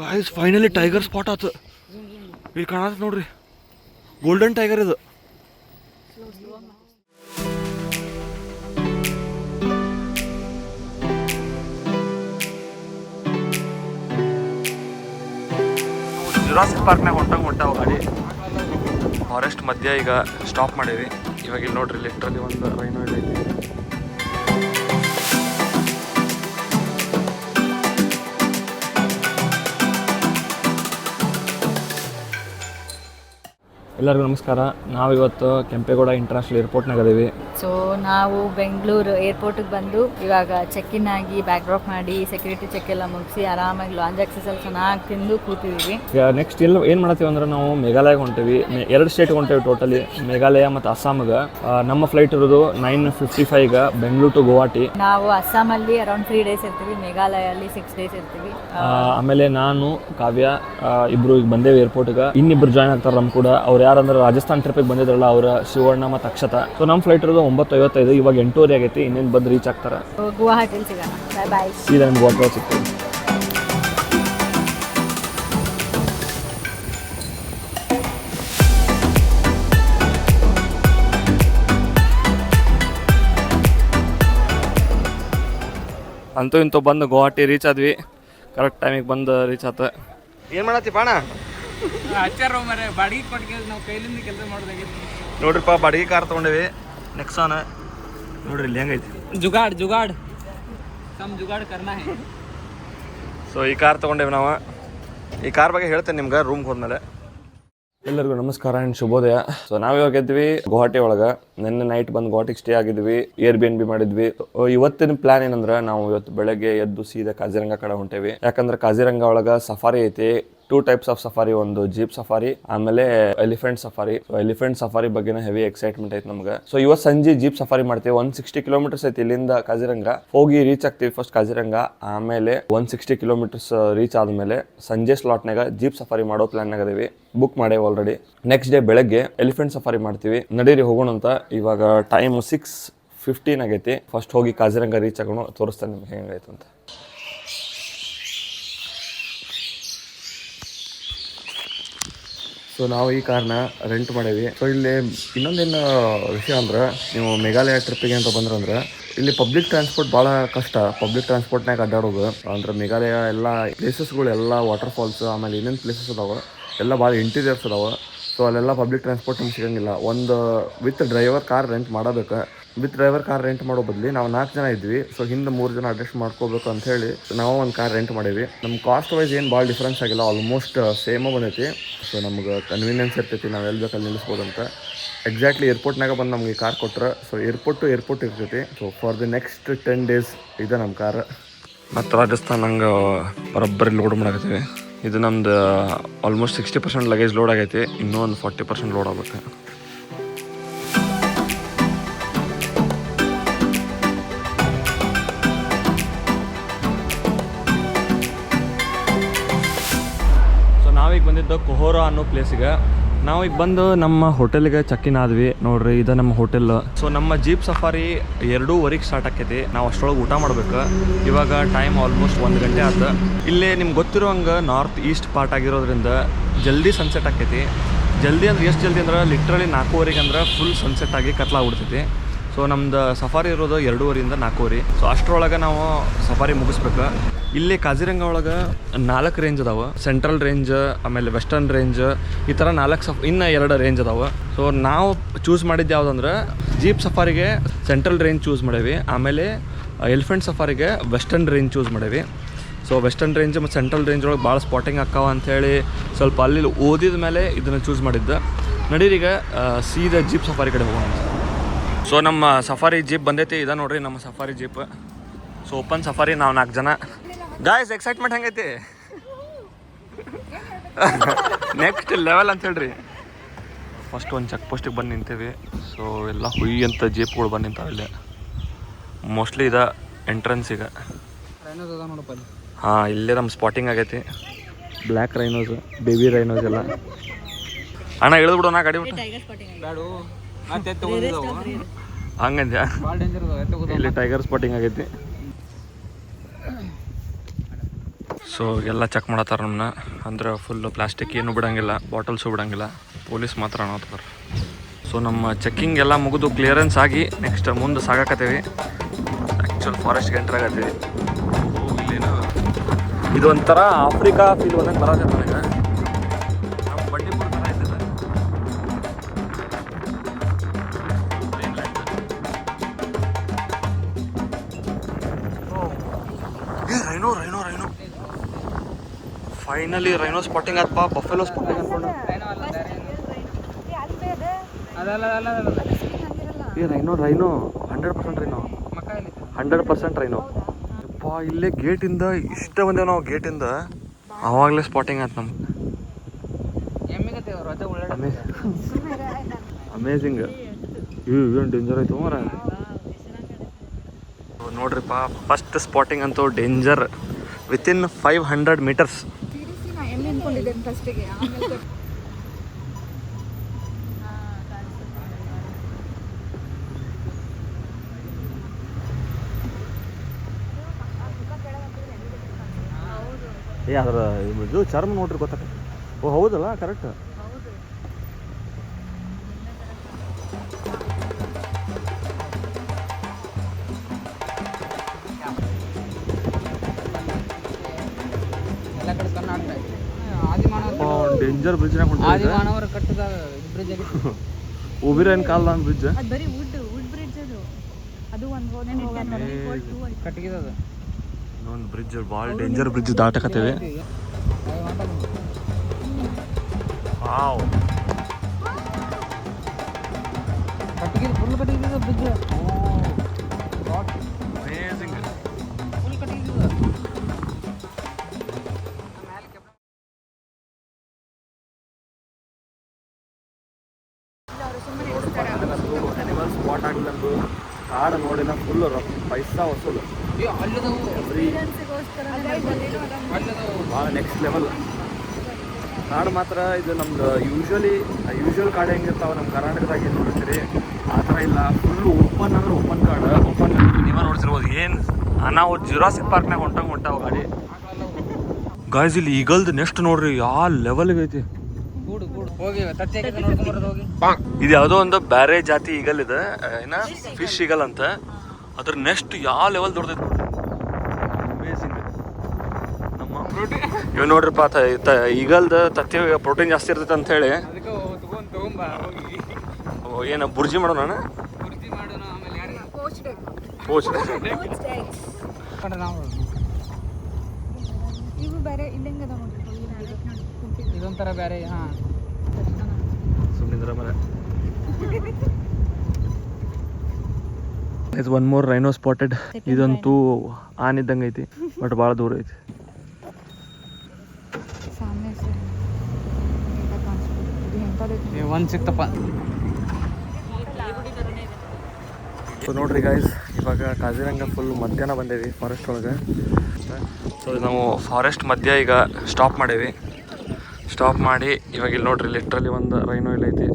Guys finally tiger spot ಆತು. ಇಲ್ಲಿ ಕಾಣತ್ ನೋಡ್ರಿ, ಗೋಲ್ಡನ್ ಟೈಗರ್ ಇದು. ಜುರಾಸಿಕ್ ಪಾರ್ಕ್ನಾಗ ಹೊಂಟಾವ ಗಾಡಿ. ಫಾರೆಸ್ಟ್ ಮಧ್ಯ ಈಗ ಸ್ಟಾಪ್ ಮಾಡೀವಿ. ಇವಾಗ ಇಲ್ಲಿ ನೋಡ್ರಿ, ಲಿಟ್ರಲಿ ಒಂದು ರೈನೋ ಐತಿ. ಎಲ್ಲರಿಗೂ ನಮಸ್ಕಾರ. ನಾವಿವತ್ತು ಕೆಂಪೇಗೌಡ ಇಂಟರ್ನ್ಯಾಷನಲ್ ಏರ್ಪೋರ್ಟ್ನಾಗ ಅದೀವಿ. ಸೊ ನಾವು ಬೆಂಗಳೂರು ಏರ್ಪೋರ್ಟಿಗೆ ಬಂದು ಇವಾಗ ಚೆಕ್ ಇನ್ ಆಗಿ ಬ್ಯಾಕ್ ಡ್ರಾಪ್ ಮಾಡಿ ಸೆಕ್ಯೂರಿಟಿ ಚೆಕ್ ಎಲ್ಲ ಮುಗಿಸಿ ಆರಾಮಾಗಿ ಲಾಂಜ್ ಆಕ್ಸೆಸ್ ಅಲ್ಲಿ ಚೆನ್ನಾಗಿ ತಿಂದು ಕೂತಿದ್ದೀವಿ. ಈಗ ನೆಕ್ಸ್ಟ್ ಏನು ಮಾಡ್ತೀವಿ ಅಂದ್ರೆ ನಾವು ಮೇಘಾಲಯಗೆ ಹೊಂಟೀವಿ. 2 ಸ್ಟೇಟ್ಗೆ ಹೊಂಟೇವಿ ಟೋಟಲಿ, ಮೇಘಾಲಯ ಮತ್ತು ಅಸ್ಸಾಮ್ಗೆ. ನಮ್ಮ ಫ್ಲೈಟ್ ಇರೋದು 9:55 ಬೆಂಗಳೂರು ಟು ಗುವಾಹಟಿ. ನಾವು ಅಸ್ಸಾಮಲ್ಲಿ ಅರೌಂಡ್ 3 ಡೇಸ್ ಇರ್ತೀವಿ, ಮೇಘಾಲಯಲ್ಲಿ 6 ಡೇಸ್ ಇರ್ತೀವಿ. ಆಮೇಲೆ ನಾನು ಕಾವ್ಯ ಇಬ್ರು ಈಗ ಬಂದೇವಿ ಏರ್ಪೋರ್ಟ್ಗೆ. ಇನ್ನಿಬ್ರು ಜಾಯ್ನ್ ಆಗ್ತಾರೆ ನಮ್ಮ ಕೂಡ. ಅವ್ರು ಯಾರಂದ್ರೆ ರಾಜಸ್ಥಾನ್ ಟ್ರಿಪ್ಗೆ ಬಂದಿದ್ರಲ್ಲ, ಅವರ ಶಿವಣ್ಣ ಮತ್ತು ಅಕ್ಷತಾ. ಸೊ ನಮ್ಮ ಫ್ಲೈಟ್ ಇರೋದು 9:55, ಇವಾಗ 8:30 ಆಗೈತಿ. ಇನ್ನೇನು ಬಂದು ರೀಚ್ ಆಗ್ತಾರೆ. ಗುವಾಹಟಿಲಿ ಸಿಗೋಣ. ಬಾಯ್ ಬಾಯ್. ಸೀದಾ ನಮ್ಗೆ ಗುವಾಹಟಿ ಸಿಗ್ತೀವಿ. ಅಂತೂ ಇಂತೂ ಬಂದು ಗುವಾಹಟಿ ರೀಚ್ ಆದ್ವಿ. ಕರೆಕ್ಟ್ ಟೈಮಿಗೆ ಬಂದು ರೀಚ್ ಆತ. ಏನು ಮಾಡತ್ತಿ ಪಾಣ? ಬಾಡಿಗೆ ಕೊಟ್ಟಿಗೆ ನಾವು ಕೈಲಿಂದ ಕೆಲಸ ಮಾಡೋದಾಗಿತ್ತು ನೋಡ್ರಿಪ್ಪ, ಬಾಡಿಗೆ ಕಾರ್ ತೊಗೊಂಡೇವಿ, ನೆಕ್ಸಾನ. ನೋಡ್ರಿ ಇಲ್ಲಿ ಹೆಂಗೈತಿ. ಜುಗಾಡ್ ಕಮ್ ಜುಗಾಡ್ ಕರ್ನಾ ಹೈ. ಸೊ ಈ ಕಾರ್ ತೊಗೊಂಡೇವಿ ನಾವು. ಈ ಕಾರ್ ಬಗ್ಗೆ ಹೇಳ್ತೇನೆ ನಿಮ್ಗೆ ರೂಮ್ಗೆ ಹೋದ್ಮೇಲೆ. ಎಲ್ಲರಿಗೂ ನಮಸ್ಕಾರ ಆ್ಯಂಡ್ ಶುಭೋದಯ. ಸೊ ನಾವಿವಾಗ ಇದ್ವಿ ಗುವಾಹಟಿ ಒಳಗೆ. ನಿನ್ನೆ ನೈಟ್ ಬಂದು ಗುವಾಹಟಿಗೆ ಸ್ಟೇ ಆಗಿದ್ವಿ, Airbnb ಮಾಡಿದ್ವಿ. ಇವತ್ತಿನ ಪ್ಲಾನ್ ಏನಂದ್ರೆ, ನಾವು ಇವತ್ತು ಬೆಳಗ್ಗೆ ಎದ್ದು ಸೀದಾ ಕಾಜಿರಂಗ ಕಡೆ ಹೊಂಟೇವಿ. ಯಾಕಂದ್ರೆ ಕಾಜಿರಂಗ ಒಳಗೆ ಸಫಾರಿ ಐತಿ. 2 ಟೈಪ್ಸ್ ಆಫ್ ಸಫಾರಿ, ಒಂದು ಜೀಪ್ ಸಫಾರಿ, ಆಮೇಲೆ elephant safari. So elephant safari ಬಗ್ಗೆ ಹೆವಿ ಎಕ್ಸೈಟ್ಮೆಂಟ್ ಐತಿ ನಮ್ಗೆ. ಸೊ ಇವತ್ತು ಸಂಜೆ ಜೀಪ್ ಸಫಾರಿ ಮಾಡ್ತೀವಿ. 160 ಕಿಲೋಮೀಟರ್ಸ್ ಐತಿ ಇಲ್ಲಿಂದ ಕಾಜಿರಂಗ. ಹೋಗಿ ರೀಚ್ ಆಗ್ತೀವಿ ಫಸ್ಟ್ ಕಾಜಿರಂಗ, ಆಮೇಲೆ 160 ಕಿಲೋಮೀಟರ್ಸ್ ರೀಚ್ ಆದ್ಮೇಲೆ ಸಂಜೆ ಸ್ಲಾಟ್ನಾಗ ಜೀಪ್ ಸಫಾರಿ ಮಾಡೋ ಪ್ಲಾನ್ನಾಗ ಅದೀವಿ. ಬುಕ್ ಮಾಡೇವಿ ಆಲ್ರೆಡಿ. ನೆಕ್ಸ್ಟ್ ಡೇ ಬೆಳಗ್ಗೆ ಎಲಿಫೆಂಟ್ ಸಫಾರಿ ಮಾಡ್ತೀವಿ. ನಡೀರಿ ಹೋಗೋಣ ಅಂತ. ಇವಾಗ ಟೈಮ್ 6:15 ಆಗೈತಿ. ಫಸ್ಟ್ ಹೋಗಿ ಕಾಜಿರಂಗ ರೀಚ್ ಆಗೋಣ, ತೋರಿಸ್ತೇನೆ ನಿಮ್ಗೆ ಹೆಂಗಾಯ್ತು ಅಂತ. ಸೊ ನಾವು ಈ ಕಾರ್ನ ರೆಂಟ್ ಮಾಡೇವಿ. ಸೊ ಇಲ್ಲಿ ಇನ್ನೊಂದೇನು ವಿಷಯ ಅಂದ್ರೆ, ನೀವು ಮೇಘಾಲಯ ಟ್ರಿಪ್ಪಿಗೆ ಅಂತ ಬಂದ್ರಂದ್ರೆ ಇಲ್ಲಿ ಪಬ್ಲಿಕ್ ಟ್ರಾನ್ಸ್ಪೋರ್ಟ್ ಭಾಳ ಕಷ್ಟ. ಪಬ್ಲಿಕ್ ಟ್ರಾನ್ಸ್ಪೋರ್ಟ್ನಾಗ ಅಡ್ಡಾಡೋದು ಅಂದ್ರೆ, ಮೇಘಾಲಯ ಎಲ್ಲ ಪ್ಲೇಸಸ್ಗಳು ಎಲ್ಲ ವಾಟರ್ ಫಾಲ್ಸ್, ಆಮೇಲೆ ಏನೇನು ಪ್ಲೇಸಸ್ ಅದಾವೆ ಎಲ್ಲ ಭಾಳ ಇಂಟೀರಿಯರ್ಸ್ ಅದಾವೆ. ಸೊ ಅಲ್ಲೆಲ್ಲ ಪಬ್ಲಿಕ್ ಟ್ರಾನ್ಸ್ಪೋರ್ಟ್ ನಮ್ಗೆ ಸಿಗೋಂಗಿಲ್ಲ. ಒಂದು ವಿತ್ ಡ್ರೈವರ್ ಕಾರ್ ರೆಂಟ್ ಮಾಡೋಬೇಕು. ವಿತ್ ಡ್ರೈವರ್ ಕಾರ್ ರೆಂಟ್ ಮಾಡೋ ಬದಲಿ ನಾವು 4 ಜನ ಇದ್ವಿ. ಸೊ ಹಿಂದೆ 3 ಜನ ಅಡ್ಜಸ್ಟ್ ಮಾಡ್ಕೋಬೇಕು ಅಂತ ಹೇಳಿ ನಾವು ಒಂದು ಕಾರ್ ರೆಂಟ್ ಮಾಡೀವಿ. ನಮ್ಮ ಕಾಸ್ಟ್ ವೈಸ್ ಏನು ಭಾಳ ಡಿಫ್ರೆನ್ಸ್ ಆಗಿಲ್ಲ, ಆಲ್ಮೋಸ್ಟ್ ಸೇಮ ಬಂದೈತಿ. ಸೊ ನಮ್ಗೆ ಕನ್ವೀನಿಯನ್ಸ್ ಇರ್ತೈತಿ, ನಾವು ಎಲ್ಲಿ ಬೇಕಲ್ಲಿ ನಿಲ್ಲಿಸ್ಬೋದು ಅಂತ. ಎಕ್ಸಾಕ್ಟ್ಲಿ ಏರ್ಪೋರ್ಟ್ನಾಗ ಬಂದು ನಮಗೆ ಕಾರ್ ಕೊಟ್ಟರೆ, ಸೊ ಏರ್ಪೋರ್ಟ್ ಟು ಏರ್ಪೋರ್ಟ್ ಇರ್ತೈತಿ. So for the next 10 days ಇದೆ ನಮ್ಮ ಕಾರ್. ಮತ್ತು ರಾಜಸ್ಥಾನ್ ಹಂಗೆ ಬರೋಬ್ಬರಿ ಲೋಡ್ ಮಾಡಾಕತ್ತೀವಿ. ಇದು ನಮ್ದು ಆಲ್ಮೋಸ್ಟ್ 60% ಲಗೇಜ್ ಲೋಡ್ ಆಗೈತಿ. ಇನ್ನೂ ಒಂದು 40% ಲೋಡ್ ಆಗ್ಬೇಕು. ಸೊ ನಾವೀಗ ಬಂದಿದ್ದು ಕೊಹೋರಾ ಅನ್ನೋ ಪ್ಲೇಸಿಗೆ. ನಾವೀಗ ಬಂದು ನಮ್ಮ ಹೋಟೆಲ್ಗೆ ಚೆಕ್ ಇನ್ ಆದ್ವಿ. ನೋಡ್ರಿ, ಇದು ನಮ್ಮ ಹೋಟೆಲ್. ಸೊ ನಮ್ಮ ಜೀಪ್ ಸಫಾರಿ 2:15 ಸ್ಟಾರ್ಟ್ ಆಕೈತಿ. ನಾವು ಅಷ್ಟರೊಳಗೆ ಊಟ ಮಾಡ್ಬೇಕು. ಇವಾಗ ಟೈಮ್ ಆಲ್ಮೋಸ್ಟ್ 1 ಗಂಟೆ ಆಯ್ತು. ಇಲ್ಲಿ ನಿಮ್ಗೆ ಗೊತ್ತಿರೋಂಗೆ ನಾರ್ತ್ ಈಸ್ಟ್ ಪಾರ್ಟ್ ಆಗಿರೋದ್ರಿಂದ ಜಲ್ದಿ ಸನ್ಸೆಟ್ ಆಕೈತಿ. ಜಲ್ದಿ ಅಂದ್ರೆ ಎಷ್ಟು ಜಲ್ದಿ ಅಂದ್ರೆ, ಲಿಟ್ರಲಿ 4:15 ಅಂದ್ರೆ ಫುಲ್ ಸನ್ಸೆಟ್ ಆಗಿ ಕತ್ಲಾಗ್ಬಿಡ್ತೈತಿ. ಸೊ ನಮ್ದು ಸಫಾರಿ ಇರೋದು 2:15 ಇಂದ 4:15. ಸೊ ಅಷ್ಟರೊಳಗೆ ನಾವು ಸಫಾರಿ ಮುಗಿಸ್ಬೇಕು. ಇಲ್ಲಿ ಕಾಜಿರಂಗ ಒಳಗೆ 4 ರೇಂಜ್ ಅದಾವೆ. ಸೆಂಟ್ರಲ್ ರೇಂಜ್, ಆಮೇಲೆ ವೆಸ್ಟರ್ನ್ ರೇಂಜ್, ಈ ಥರ 4 ಇನ್ನೂ 2 ರೇಂಜ್ ಅದಾವೆ. ಸೊ ನಾವು ಚೂಸ್ ಮಾಡಿದ್ದು ಯಾವುದಂದ್ರೆ, ಜೀಪ್ ಸಫಾರಿಗೆ ಸೆಂಟ್ರಲ್ ರೇಂಜ್ ಚೂಸ್ ಮಾಡೇವಿ. ಆಮೇಲೆ ಎಲಿಫೆಂಟ್ ಸಫಾರಿಗೆ ವೆಸ್ಟರ್ನ್ ರೇಂಜ್ ಚೂಸ್ ಮಾಡೇವಿ. ಸೊ ವೆಸ್ಟರ್ನ್ ರೇಂಜ್ ಮತ್ತು ಸೆಂಟ್ರಲ್ ರೇಂಜ್ ಒಳಗೆ ಭಾಳ ಸ್ಪಾಟಿಂಗ್ ಆಕ್ಕಾವ ಅಂಥೇಳಿ ಸ್ವಲ್ಪ ಅಲ್ಲಿ ಓದಿದ ಮೇಲೆ ಇದನ್ನು ಚೂಸ್ ಮಾಡಿದ್ದೆ. ನಡೀರೀಗ ಸೀದಾ ಜೀಪ್ ಸಫಾರಿ ಕಡೆ ಹೋಗೋಣ. ಸೊ ನಮ್ಮ ಸಫಾರಿ ಜೀಪ್ ಬಂದೈತಿ. ಇದೆ ನೋಡ್ರಿ ನಮ್ಮ safari jeep. So open safari, ನಾವು 4 ಜನ. ಗಾಯ್ಸ್ ಎಕ್ಸೈಟ್ಮೆಂಟ್ ಹೆಂಗೈತಿ? ನೆಕ್ಸ್ಟ್ ಲೆವೆಲ್ ಅಂತ ಹೇಳ್ರಿ. ಫಸ್ಟ್ ಒಂದು ಚೆಕ್ ಪೋಸ್ಟಿಗೆ ಬಂದು ನಿಂತೇವಿ. ಸೊ ಎಲ್ಲ ಹುಯಿ ಅಂತ ಜೀಪ್ಗಳು ಬಂದು ನಿಂತಾವೆ ಇಲ್ಲಿ. ಮೋಸ್ಟ್ಲಿ ಇದು ಎಂಟ್ರೆನ್ಸ್ ಈಗ. ಹಾಂ, ಇಲ್ಲೇ ನಮ್ಮ ಸ್ಪಾಟಿಂಗ್ ಆಗೈತಿ. ಬ್ಲ್ಯಾಕ್ ರೈನೋಸ್, ಬೇಬಿ ರೈನೋಸ್ ಎಲ್ಲ. ಅಣ್ಣ ಇಳಿದು ಬಿಡೋಣ ಗಾಡಿ ಬಿಟ್ಟು. ಹಂಗಂದ್ಯ? ಇಲ್ಲಿ ಟೈಗರ್ ಸ್ಪಾಟಿಂಗ್ ಆಗೈತಿ. ಸೊ ಎಲ್ಲ ಚೆಕ್ ಮಾಡತ್ತಾರ ನಮ್ಮನ್ನ. ಅಂದ್ರೆ ಫುಲ್ಲು ಪ್ಲಾಸ್ಟಿಕ್ ಏನು ಬಿಡೋಂಗಿಲ್ಲ, ಬಾಟಲ್ಸು ಬಿಡೋಂಗಿಲ್ಲ, ಪೊಲೀಸ್ ಮಾತ್ರ ಅನ್ನೋತಾರೆ. ಸೊ ನಮ್ಮ ಚೆಕ್ಕಿಂಗ್ ಎಲ್ಲ ಮುಗಿದು ಕ್ಲಿಯರೆನ್ಸ್ ಆಗಿ ನೆಕ್ಸ್ಟ್ ಮುಂದೆ ಸಾಗಾಕತ್ತೀವಿ. Actual ಫಾರೆಸ್ಟ್ಗೆ entry ಆಗತ್ತೀವಿ. ಇಲ್ಲೇನು ಇದು ಒಂಥರ ಆಫ್ರಿಕಾ ಫೀಲ್ ಬಂದಂಗೆ ಬರೋದೇ ನನಗೆ. ನಮ್ಮ ಬಂಡೀಪುರ ಥರ ಇದ್ದಿಲ್ಲ. Rhino rhino rhino finally rhino spotting ಆತ್ಪ. ಬಫೆಲೋ ಸ್ಪಾಟಿಂಗ್ ಅನ್ಕೊಂಡು ಏ ರೈನೋ ರೈನೋ 100% ರೈನೋ, 100% ರೈನೋ. ಅಪ್ಪ ಇಲ್ಲೇ ಗೇಟಿಂದ ಇಷ್ಟ ಬಂದೇವು ನಾವು. ಗೇಟಿಂದ ಆವಾಗಲೇ ಸ್ಪಾಟಿಂಗ್ ಆಯ್ತು ನಮ್ಗೆ. ಅಮೇಝಿಂಗ್. ಏನು ಡೇಂಜರ್ ಆಯ್ತು ಮಾರ. ನೋಡ್ರಿಪ್ಪ ಫಸ್ಟ್ ಸ್ಪಾಟಿಂಗ್ ಅಂತೂ ಡೇಂಜರ್. Within 500 metres. ಏ ಅದರ ಇದು ಚರ್ಮ ನೋಡ್ರಿ ಗೊತ್ತಾಗ. ಓ ಹೌದಲ್ಲ, ಕರೆಕ್ಟ್. ಡೇಂಜರ್ ಬ್ರಿಡ್ಜ್ ಆದಿಮಾನವರು ಕಟ್ಟಿದ ಬ್ರಿಡ್ಜ್ ಉಬಿರನ್ ಕಾಲ್ದ ಬ್ರಿಡ್ಜ್. ಅದು ಬರೀ ವುಡ್ ಬ್ರಿಡ್ಜ್ ಅದು. ಅದು ಒಂದು ಕಟ್ಟಿಗೆದ ಇನ್ನೊಂದು ಬ್ರಿಡ್ಜ್, ಭಾಳ ಡೇಂಜರ್ ಬ್ರಿಡ್ಜ್ ದಾಟಕತ್ತೇವೆ. ವಾವ್, ಕಟ್ಟಿಗೆ ಫುಲ್ ಕಟ್ಟಿಗೆ ಬ್ರಿಡ್ಜ್. ಅಮೇಜಿಂಗ್. ಫುಲ್ ಕಟ್ಟಿಗೆ. ಅನಿಮಲ್ ಸ್ಪಾಟ್ ಆಗ್ಲಂದು ಕಾಡು ನೋಡಿನ ಫುಲ್ ಪೈಸಾ ವಸೂಲು. ಭಾಳ ನೆಕ್ಸ್ಟ್ ಲೆವೆಲ್ ಕಾಡು ಮಾತ್ರ. ಇದು ನಮ್ದು ಯೂಶ್ವಲ್ ಕಾಡು ಹೆಂಗಿರ್ತಾವೆ ನಮ್ಮ ಕರ್ನಾಟಕದಾಗ ಏನು ನೋಡ್ತೀರಿ ಆ ಥರ ಇಲ್ಲ. ಫುಲ್ಲು ಓಪನ್ ಅಂದ್ರೆ ಓಪನ್ ಕಾಡು. ಓಪನ್ ನೀವೇ ನೋಡ್ತಿರ್ಬೋದು. ಏನು ನಾವು ಜುರಾಸಿಕ್ ಪಾರ್ಕ್ನಾಗ ಹೊಂಟಾವ ಗಾಡಿ. ಗಾಯ್ಸ್ ಇಲ್ಲಿ ಈಗಲ್ದು ನೆಕ್ಸ್ಟ್ ನೋಡ್ರಿ ಯಾವ ಲೆವೆಲ್ಗೆ ಐತಿ. ಇದು ಯಾವುದೋ ಒಂದು ಬೇರೆ ಜಾತಿ ಈಗಲ್ ಇದೆ, ಏನ ಫಿಶ್ ಈಗಲ್ ಅಂತ. ಅದ್ರ ನೆಕ್ಸ್ಟ್ ಯಾವ ಲೆವೆಲ್ ದೊಡ್ಡದೈತಿ. ಅಮೇಜಿಂಗ್. ನಮ್ಮ ಇವ್ ನೋಡ್ರಿಪ್ಪ ಈಗಲ್ದ ತತ್ತಿ ಪ್ರೋಟೀನ್ ಜಾಸ್ತಿ ಇರ್ತೈತೆ ಅಂತ ಹೇಳಿ ಏನು ಬುರ್ಜಿ ಮಾಡೋಣ. ಪೋಚ್ ಇವು ಬೇರೆ ಇಲ್ಲಂಗೆ ಇದೊಂಥರ ಬೇರೆ. ಹಾಂ ಸುಮ್ಮನಿದ್ರ ಮರ. ಇದು ಒನ್ ಮೋರ್ ರೈನೋ ಸ್ಪಾಟೆಡ್. ಇದಂತೂ ಆನಿದ್ದಂಗೆ ಐತಿ, ಬಟ್ ಭಾಳ ದೂರ ಐತಿ. ಒಂದು ಸಿಕ್ತಪ್ಪ. ಸೊ ನೋಡ್ರಿ ಗಾಯ್ಸ್, ಇವಾಗ ಕಾಜಿರಂಗ ಫುಲ್ ಮಧ್ಯಾಹ್ನ ಬಂದೇವಿ ಫಾರೆಸ್ಟ್ ಒಳಗೆ. ಸೊ ನಾವು ಫಾರೆಸ್ಟ್ ಮಧ್ಯ ಈಗ ಸ್ಟಾಪ್ ಮಾಡೇವಿ. ಸ್ಟಾಪ್ ಮಾಡಿ ಇವಾಗ ಇಲ್ಲಿ ನೋಡ್ರಿ ಲಿಟ್ರಲಿ ಒಂದು ರೈನೋ ಇಲ್ಲ ಐತಿ.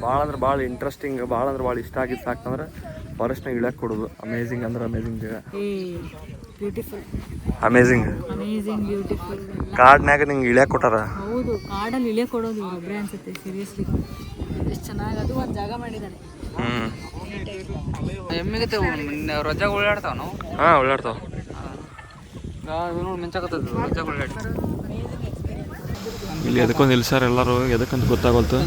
ಭಾಳ ಅಂದ್ರೆ ಭಾಳ ಇಂಟ್ರೆಸ್ಟಿಂಗ್, ಭಾಳ ಅಂದ್ರೆ ಭಾಳ ಇಷ್ಟ ಆಗಿದ್ದು ಸಾಕಂದ್ರೆ ಫಾರೆಸ್ಟ್ನಾಗ ಇಳಕ್ಕೆ ಕೊಡೋದು. ಅಮೇಝಿಂಗ್ ಅಂದ್ರೆ ಅಮೇಝಿಂಗ್ ಜಾಗ. Beautiful, amazing, amazing, beautiful. ಕಾಡ್ನ್ಯಾಗ ನಿಂಗೆ ಇಳಿಯಕ್ಕೆ ಕೊಟ್ಟಾರ. ಹೌದು, ಕಾಡಲ್ಲಿ ಇಳಿಯ ಕೊಡೋದು ಒಬ್ಬರೇ ಅನ್ಸುತ್ತೆ. ಸೀರಿಯಸ್ಲಿ ಎಷ್ಟು ಚೆನ್ನಾಗಿ ಅದು ಒಂದು ಜಾಗ ಮಾಡಿದ್ದಾನೆ. ಎಮ್ಮಿಗೆ ರಜಾಗ ಓಡಾಡ್ತಾವ ನಾವು. ಹಾಂ ಓಡಾಡ್ತಾವ. ನೋಡಿ ಮಿಂಚಾಕತ್ತದ ರಜಾಗ ಓಡಾಡಿ. ಇಲ್ಲಿ ಎದಕ್ಕೊಂದು ನಿಲ್ಸಾರ ಎಲ್ಲರೂ, ಎದಕ್ಕಂತ ಗೊತ್ತಾಗೋಲ್ತು.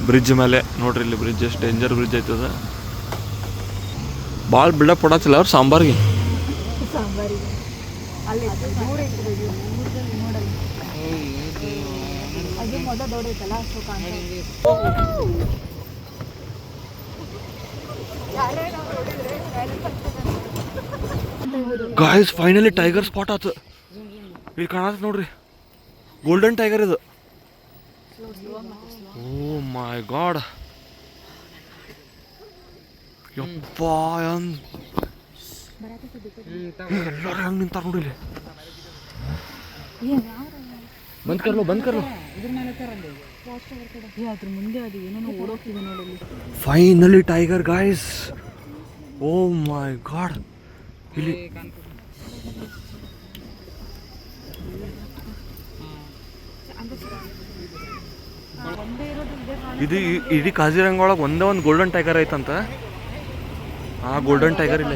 ಬ್ರಿಡ್ಜ್ ಮೇಲೆ ನೋಡ್ರಿ, ಇಲ್ಲಿ ಬ್ರಿಡ್ಜ್ ಎಷ್ಟು ಡೇಂಜರ್ ಬ್ರಿಡ್ಜ್ ಐತದ. ಭಾಳ ಬಿಲ್ಡಪ್ ಕೊಡತ್ತಿಲ್ಲ ಅವ್ರು ಸಾಂಬಾರಿಗೆ. ಅಲ್ಲಿ ದೂರ ಇರ್ತದೆ ನೋಡಲ್ಲ. ಅದು ಮೊದಲು ದೊಡ್ಡೈತಲ್ಲ, so guys finally tiger spot ಆತು. ಇಲ್ಲಿ ಕಾಣತ್ ನೋಡ್ರಿ, ಗೋಲ್ಡನ್ ಟೈಗರ್ ಇದು. ಓ ಮೈ ಗಾಡ್, ಯಪ್ಪ ಎಲ್ಲರೂ ಹೆಂಗೆ ನಿಂತಾರ ನೋಡಿ ಇಲ್ಲಿ. ಬಂದ್ ಕರ್ಲು ಅದ್ರ ಮುಂದೆ ಅದು ಏನೇನೋ ಓಡೋಗ್ತಿದೆ ನೋಡಿ. Finally tiger guys. Oh my God, ಇಲ್ಲಿ ಇದು ಇಡೀ ಕಾಜಿರಂಗ ಒಳಗೆ ಒಂದೇ ಒಂದು ಗೋಲ್ಡನ್ ಟೈಗರ್ ಐತಂತ. ಆ ಗೋಲ್ಡನ್ ಟೈಗರ್ ಇಲ್ಲ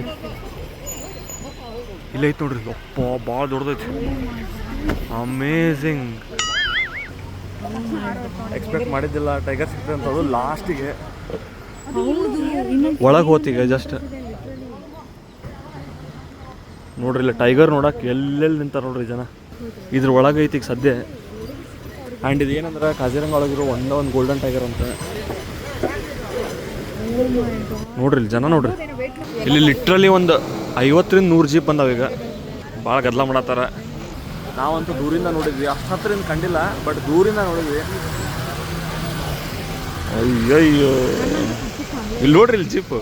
ಐತೆ ನೋಡ್ರಿ. ಅಪ್ಪ ಭಾಳ ದೊಡ್ಡದೈತಿ. ಅಮೇಝಿಂಗ್. ಎಕ್ಸ್ಪೆಕ್ಟ್ ಮಾಡಿದ್ದಿಲ್ಲ ಟೈಗರ್ ಸಿಗ್ತದೆ ಅಂತದು. ಲಾಸ್ಟಿಗೆ ಒಳಗೆ ಹೋತೀಗ ಜಸ್ಟ್ ನೋಡ್ರಿ ಇಲ್ಲ ಟೈಗರ್ ನೋಡಕ್ಕೆ ಎಲ್ಲೆಲ್ಲಿ ನಿಂತಾರ ನೋಡ್ರಿ ಜನ. ಇದ್ರ ಒಳಗೆ ಐತಿ ಈಗ ಸದ್ಯ. ಆ್ಯಂಡ್ ಇದು ಏನಂದ್ರೆ ಕಾಜಿರಂಗ ಒಳಗಿರೋ ಒಂದೇ ಒಂದು ಗೋಲ್ಡನ್ ಟೈಗರ್ ಅಂತ. ನೋಡ್ರಿ ಇಲ್ಲಿ ಜನ ನೋಡ್ರಿ. ಇಲ್ಲಿ ಲಿಟ್ರಲಿ ಒಂದು 50-100 ಜೀಪ್ ಬಂದಾವ ಈಗ. ಭಾಳ ಗದ್ದಲ ಮಾಡತ್ತಾರ. ನಾವಂತೂ ದೂರಿಂದ ನೋಡಿದ್ವಿ, ಅಷ್ಟು ಹತ್ತಿರದಿಂದ ಕಂಡಿಲ್ಲ, ಬಟ್ ದೂರಿಂದ ನೋಡಿದ್ವಿ. ಅಯ್ಯಯ್ಯೋ ಇಲ್ಲಿ ನೋಡ್ರಿ ಇಲ್ಲಿ ಜೀಪ್.